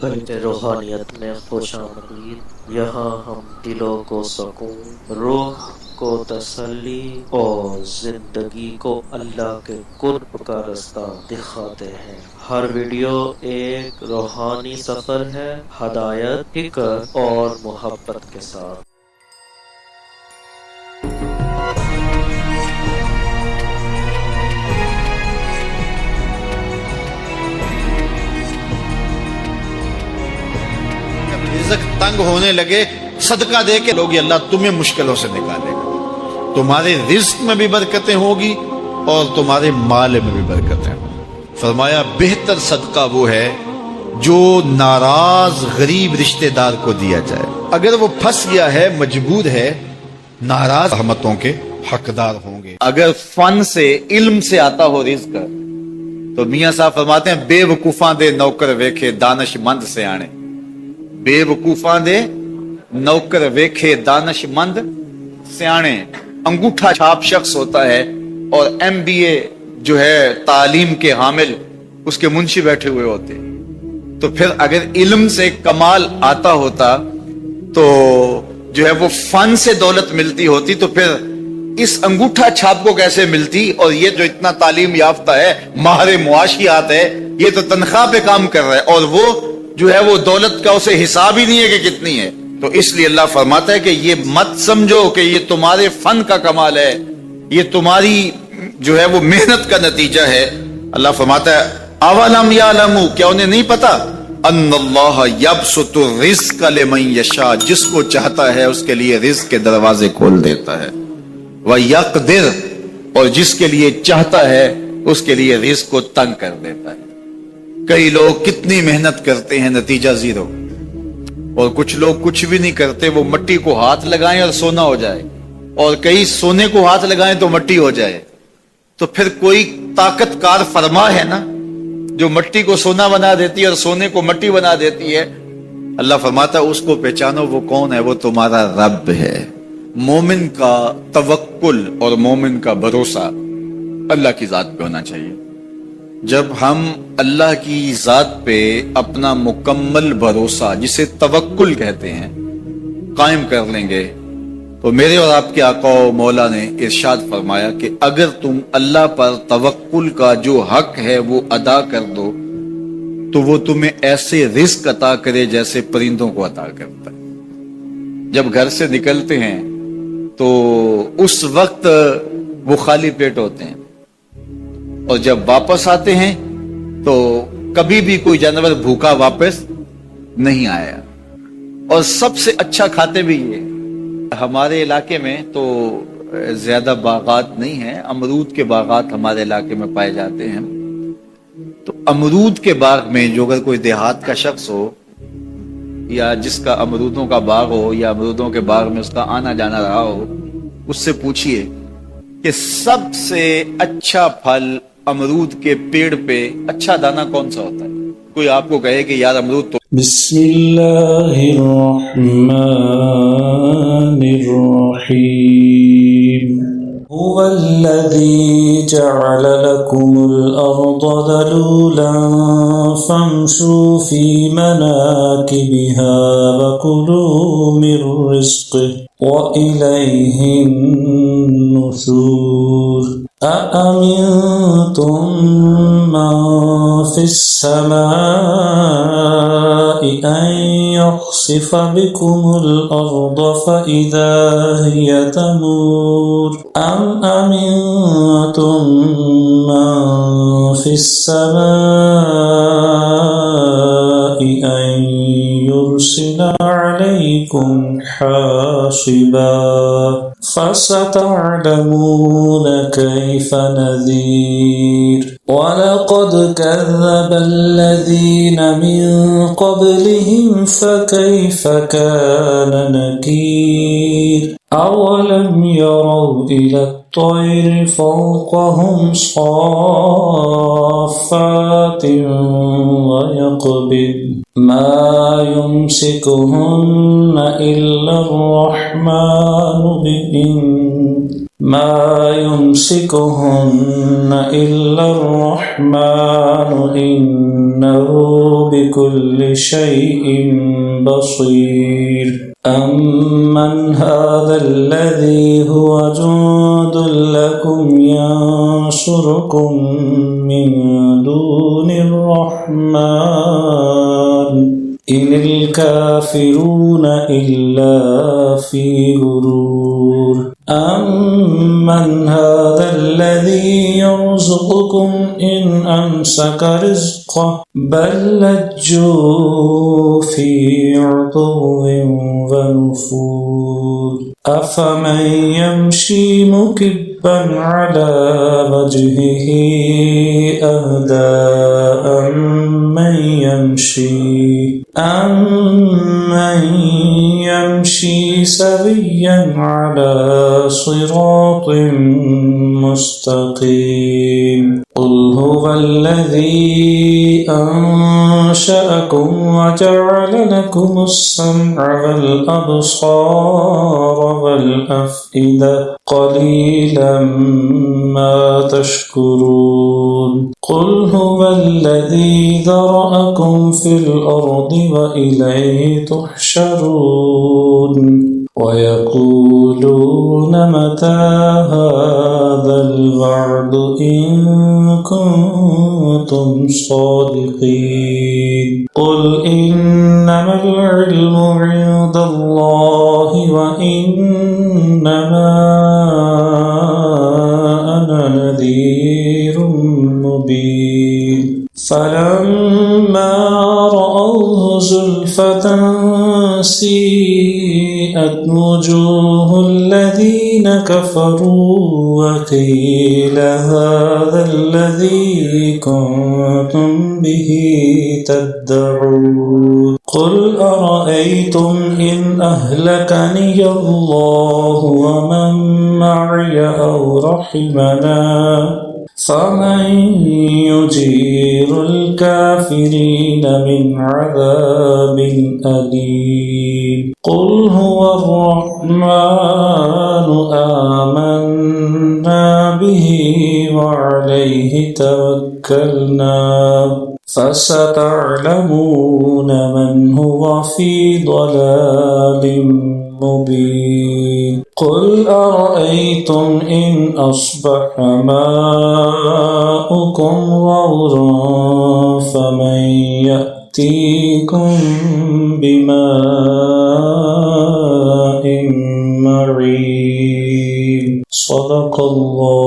قلب روحانیت میں خوش آمدید۔ یہاں ہم دلوں کو سکون، روح کو تسلی اور زندگی کو اللہ کے قرب کا رستہ دکھاتے ہیں۔ ہر ویڈیو ایک روحانی سفر ہے، ہدایت، فکر اور محبت کے ساتھ۔ رزق تنگ ہونے لگے صدقہ دے کے لوگ، اللہ تمہیں مشکلوں سے نکالے گا، تمہارے رزق میں بھی برکتیں ہوگی اور تمہارے مال میں بھی برکتیں ہوگی۔ فرمایا بہتر صدقہ وہ ہے جو ناراض غریب رشتہ دار کو دیا جائے۔ اگر وہ پھنس گیا ہے، مجبور ہے، ناراض رحمتوں کے حقدار ہوں گے۔ اگر فن سے، علم سے آتا ہو رزق تو میاں صاحب فرماتے ہیں بے وقوفاں دے نوکر ویکھے دانش مند سے آنے۔ بے وقوفاں دے نوکر ویکھے دانش مند سیانے۔ انگوٹھا چھاپ شخص ہوتا ہے اور MBA جو ہے تعلیم کے حامل، اس کے منشی بیٹھے ہوئے ہوتے، تو پھر اگر علم سے کمال آتا ہوتا تو جو ہے وہ فن سے دولت ملتی ہوتی، تو پھر اس انگوٹھا چھاپ کو کیسے ملتی؟ اور یہ جو اتنا تعلیم یافتہ ہے، ماہر معاشیات ہے، یہ تو تنخواہ پہ کام کر رہا ہے اور وہ جو ہے وہ دولت کا اسے حساب ہی نہیں ہے کہ کتنی ہے۔ تو اس لیے اللہ فرماتا ہے کہ یہ مت سمجھو کہ یہ تمہارے فن کا کمال ہے، یہ تمہاری جو ہے وہ محنت کا نتیجہ ہے۔ اللہ فرماتا ہے اولم یعلموا، کیا انہیں نہیں پتا؟ ان اللہ یبسط الرزق لمن یشاء، جس کو چاہتا ہے اس کے لیے رزق کے دروازے کھول دیتا ہے، ویقدر، اور جس کے لیے چاہتا ہے اس کے لیے رزق کو تنگ کر دیتا ہے۔ کئی لوگ کتنی محنت کرتے ہیں، نتیجہ زیرو، اور کچھ لوگ کچھ بھی نہیں کرتے، وہ مٹی کو ہاتھ لگائیں اور سونا ہو جائے، اور کئی سونے کو ہاتھ لگائیں تو مٹی ہو جائے۔ تو پھر کوئی طاقت کار فرما ہے نا جو مٹی کو سونا بنا دیتی ہے اور سونے کو مٹی بنا دیتی ہے۔ اللہ فرماتا ہے اس کو پہچانو، وہ کون ہے؟ وہ تمہارا رب ہے۔ مومن کا توکل اور مومن کا بھروسہ اللہ کی ذات پہ ہونا چاہیے۔ جب ہم اللہ کی ذات پہ اپنا مکمل بھروسہ، جسے توکل کہتے ہیں، قائم کر لیں گے تو میرے اور آپ کے آقا و مولا نے ارشاد فرمایا کہ اگر تم اللہ پر توکل کا جو حق ہے وہ ادا کر دو تو وہ تمہیں ایسے رزق عطا کرے جیسے پرندوں کو عطا کرتا ہے۔ جب گھر سے نکلتے ہیں تو اس وقت وہ خالی پیٹ ہوتے ہیں، اور جب واپس آتے ہیں تو کبھی بھی کوئی جانور بھوکا واپس نہیں آیا، اور سب سے اچھا کھاتے بھی یہ۔ ہمارے علاقے میں تو زیادہ باغات نہیں ہیں، امرود کے باغات ہمارے علاقے میں پائے جاتے ہیں۔ تو امرود کے باغ میں جو اگر کوئی دیہات کا شخص ہو یا جس کا امرودوں کا باغ ہو یا امرودوں کے باغ میں اس کا آنا جانا رہا ہو، اس سے پوچھئے کہ سب سے اچھا پھل امرود کے پیڑ پہ اچھا دانہ کون سا ہوتا ہے؟ کوئی آپ کو کہے کہ یار امرود تو بسم اللہ الرحمن الرحیم هو الذی جعل لکم الارض ذلولا فامشوا فی مناکبها وکلوا من رزقه وإلیہ النشور أأمنتم من في السماء أن يخسف بكم الأرض فإذا هي تمور أم أمنتم من في السماء أن يرسل عليكم حاصبا فستعلمون كيف نذير وَلَقَدْ كَذَّبَ الَّذِينَ مِن قَبْلِهِمْ فَكَيْفَ كَانَ نَكِيرِ أَوَلَمْ يَرَوْا إِلَى الطَّيْرِ فَوْقَهُمْ صَافَّاتٍ وَيَقْبِضْنَ مَا يُمْسِكُهُنَّ إِلَّا الرَّحْمَنُ ما يمسكهن إلا الرحمن إنه بكل شيء بصير أمن هذا الذي هو جند لكم ينصركم من دون الرحمن إن الكافرون إلا في غرور أمن هذا الذي يرزقكم إن أمسك رزقه بل لجوا في عتو ونفور أفمن يمشي مكبا على وجهه أهدى أمن يمشي سويا على صراط مستقيم قل هو الذي أنشأكم وجعل لكم السمع والأبصار والأفئدة قليلا ما تشكرون قل هو الذي ذرأكم في الأرض وإليه تحشرون ويقولون متى هذا الوعد إن كنتم صادقين قل إنما العلم عند الله وإنما أنا نذير مبين فلما رأوه زلفة سيئت وجوه الذين كفروا وقيل هذا الذي كنتم به تدعون قل أرأيتم إن أهلكني الله ومن معي أو رحمنا فمن يجير الكافرين من عذاب أليم قل هو الرحمن آمنا به وعليه توكلنا فستعلمون من هو في ضلال مبين قل أرأيتم إن أصبح ماؤكم غورا فمن يأتيكم بماء معين صدق الله